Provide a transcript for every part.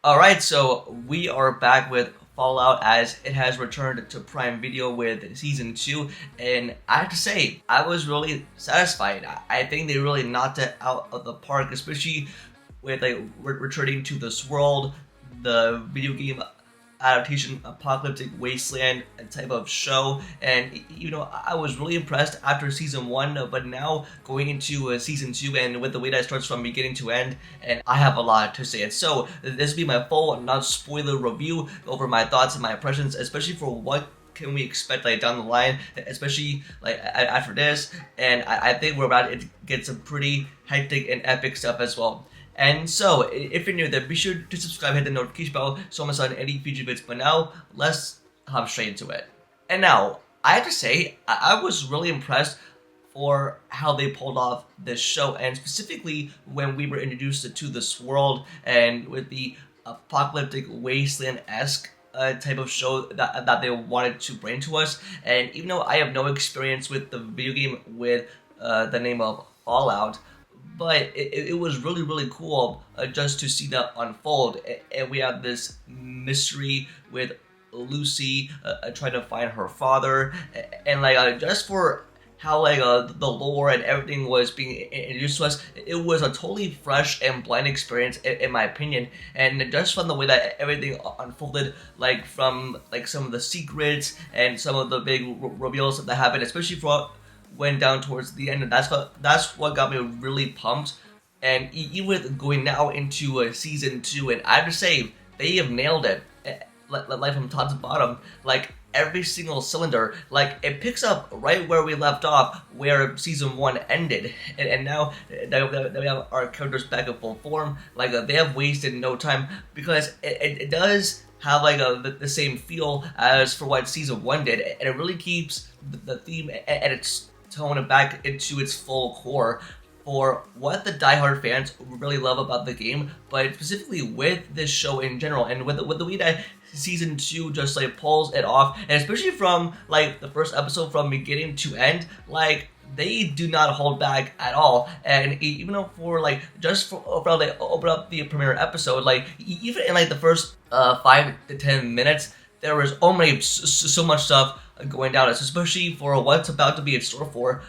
Alright, so we are back with Fallout as it has returned to Prime Video with Season 2, and I have to say, I was really satisfied. I think they really knocked it out of the park, especially with like returning to this world, the video game adaptation, apocalyptic wasteland type of show. And I was really impressed after season one, but now going into season two, and with the way that it starts from beginning to end, and I have a lot to say. And so this will be my full non-spoiler review over my thoughts and my impressions, especially for what can we expect like down the line, especially like after this. And I think we're about to get some pretty hectic and epic stuff as well. And so, if you're new there, be sure to subscribe, hit the notification bell so I'm not on any future videos. But now, let's hop straight into it. And now, I have to say, I was really impressed for how they pulled off this show, and specifically when we were introduced to this world and with the apocalyptic wasteland-esque type of show that they wanted to bring to us. And even though I have no experience with the video game with the name of Fallout, but it was really cool just to see that unfold. And we have this mystery with Lucy trying to find her father, and like just for how like the lore and everything was being introduced to us, it was a totally fresh and blind experience in my opinion. And just from the way that everything unfolded, like from like some of the secrets and some of the big reveals that happened, especially for went down towards the end, and that's what got me really pumped. And even with going now into season two, and I have to say they have nailed it, like from top to bottom, like every single cylinder, like it picks up right where we left off, where season one ended, and now that we have our characters back in full form, like they have wasted no time, because it does have like the same feel as for what season one did, and it really keeps the theme and its tone it back into its full core for what the diehard fans really love about the game, but specifically with this show in general, and with the way that season two just like pulls it off, and especially from like the first episode from beginning to end, like they do not hold back at all. And even though for like just for like open up the premiere episode, like even in like the first 5 to 10 minutes, there was already so much stuff going down, especially for what's about to be in store for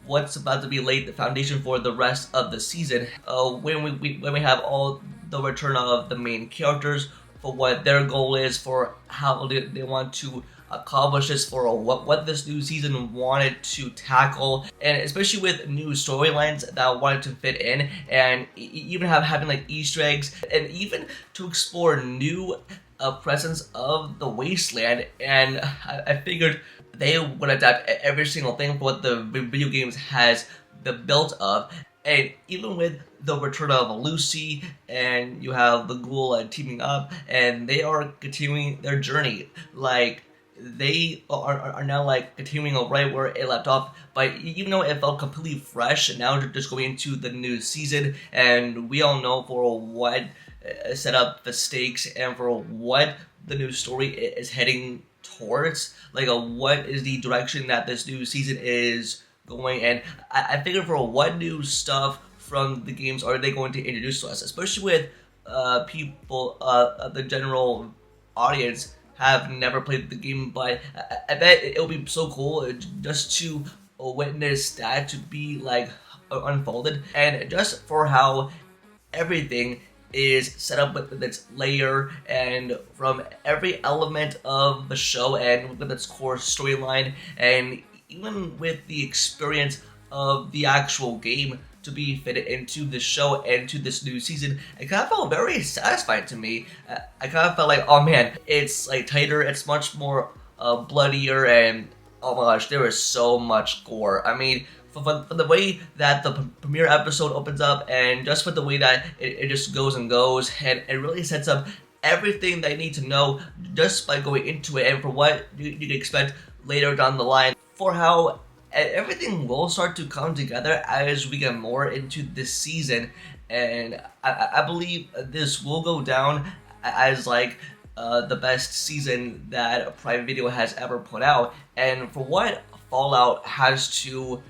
what's about to be laid the foundation for the rest of the season. When we have all the return of the main characters, for what their goal is, for how they want to accomplish this, for what this new season wanted to tackle, and especially with new storylines that wanted to fit in, and even having like Easter eggs, and even to explore new presence of the wasteland. And I figured they would adapt every single thing for what the video games has the built of. And even with the return of Lucy, and you have the Ghoul teaming up, and they are continuing their journey. Like they are now like continuing right where it left off. But even though it felt completely fresh, and now they're just going into the new season, and we all know for what set up the stakes and for what the new story is heading towards, like what is the direction that this new season is going. And I figured for what new stuff from the games are they going to introduce to us, especially with people, the general audience have never played the game, but I bet it'll be so cool just to witness that to be like unfolded, and just for how everything is set up with its layer, and from every element of the show, and with its core storyline, and even with the experience of the actual game to be fitted into the show and to this new season. It kind of felt very satisfying to me. I kind of felt like, oh man, it's like tighter, it's much more bloodier, and oh my gosh, there is so much gore. I mean, for the way that the premiere episode opens up, and just for the way that it just goes and goes, and it really sets up everything that you need to know just by going into it, and for what you can expect later down the line, for how everything will start to come together as we get more into this season. And I believe this will go down as like the best season that Prime Video has ever put out, and for what Fallout has to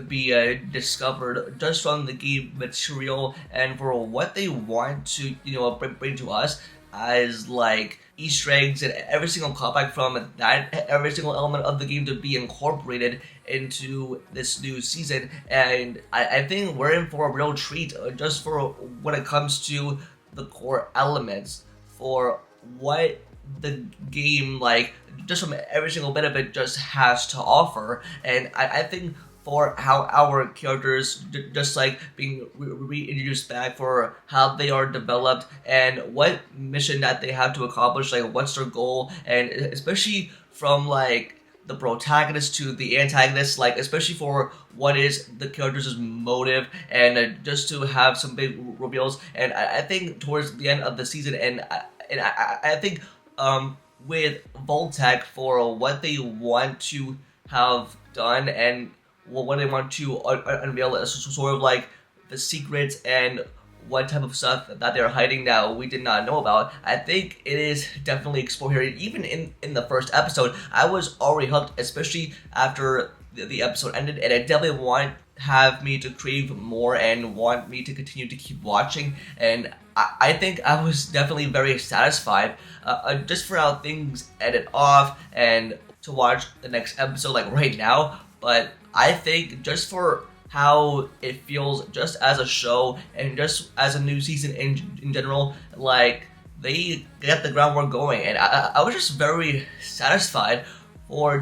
be discovered just from the game material, and for what they want to bring to us, as like Easter eggs and every single callback from that, every single element of the game to be incorporated into this new season. And I think we're in for a real treat just for when it comes to the core elements for what the game, like, just from every single bit of it, just has to offer. And I think for how our characters just like being reintroduced back, for how they are developed and what mission that they have to accomplish, like what's their goal, and especially from like the protagonist to the antagonist, like especially for what is the character's motive, and just to have some big reveals. And I think towards the end of the season, and I think with Voltec, for what they want to have done and what they want to unveil as sort of like the secrets and what type of stuff that they're hiding that we did not know about, I think it is definitely explored here. Even in the first episode, I was already hooked, especially after the episode ended, and it definitely have me to crave more and want me to continue to keep watching. And I think I was definitely very satisfied just for how things ended off, and to watch the next episode like right now. But I think just for how it feels just as a show and just as a new season in general, like they get the groundwork going, and I was just very satisfied for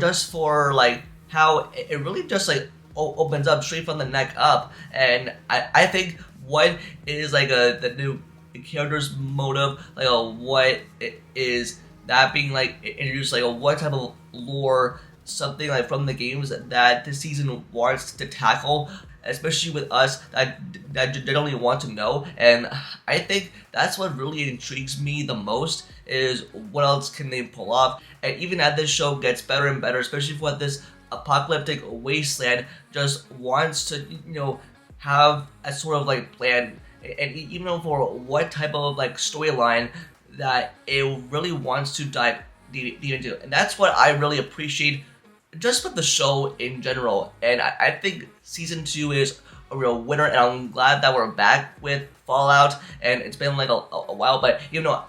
like how it really just like opens up straight from the neck up. And I think what is like the new character's motive, like what it is that being like introduced, like what type of lore, something like from the games that this season wants to tackle, especially with us that generally want to know. And I think that's what really intrigues me the most, is what else can they pull off. And even as this show gets better and better, especially for what this apocalyptic wasteland just wants to, have a sort of like plan, and even for what type of like storyline that it really wants to dive deep into. And that's what I really appreciate just with the show in general. And I think season 2 is a real winner, and I'm glad that we're back with Fallout. And it's been like a while, but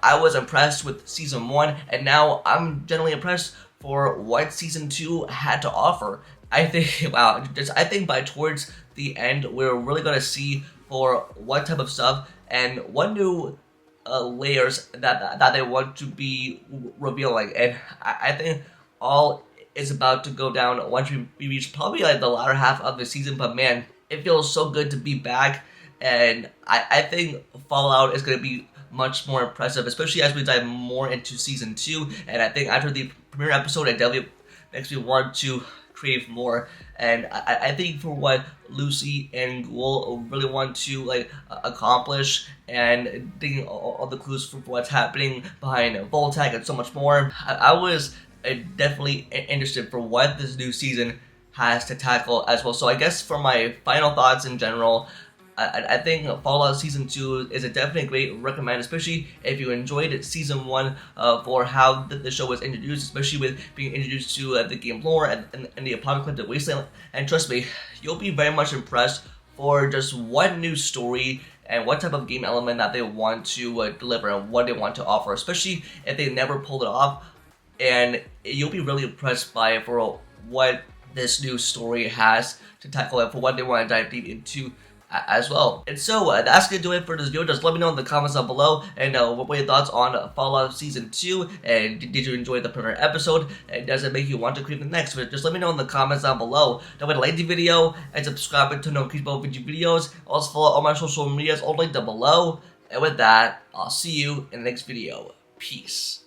I was impressed with season 1, and now I'm generally impressed for what season 2 had to offer. I think, wow, I think by towards the end, we're really gonna see for what type of stuff and what new layers that they want to be revealing. And I think all is about to go down once we reach probably like the latter half of the season. But man, it feels so good to be back, and I think Fallout is going to be much more impressive, especially as we dive more into season 2. And I think after the premiere episode, it definitely makes me want to crave more. And I think for what Lucy and Ghoul really want to like accomplish, and digging all the clues for what's happening behind Voltec and so much more, I was definitely interested for what this new season has to tackle as well. So I guess for my final thoughts in general, I think Fallout Season 2 is a definitely great recommend, especially if you enjoyed Season 1 for how the show was introduced, especially with being introduced to the game lore and the apocalyptic wasteland. And trust me, you'll be very much impressed for just what new story and what type of game element that they want to deliver and what they want to offer, especially if they never pulled it off. And you'll be really impressed by it for what this new story has to tackle and for what they want to dive deep into as well. And so that's going to do it for this video. Just let me know in the comments down below, and what were your thoughts on Fallout Season 2, and did you enjoy the premiere episode, and does it make you want to create the next? But just let me know in the comments down below. Don't forget to like the video and subscribe to notifications about future videos. Also follow all my social medias all linked down below. And with that, I'll see you in the next video. Peace.